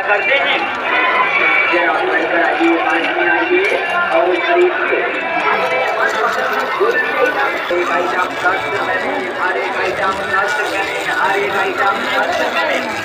करते हैं। जरा बनकर आइए, आदमी आइए और खरीदिए। एक आइटम 10 रुपए में, हर एक आइटम 10 रुपए में, हर एक आइटम 10 रुपए में।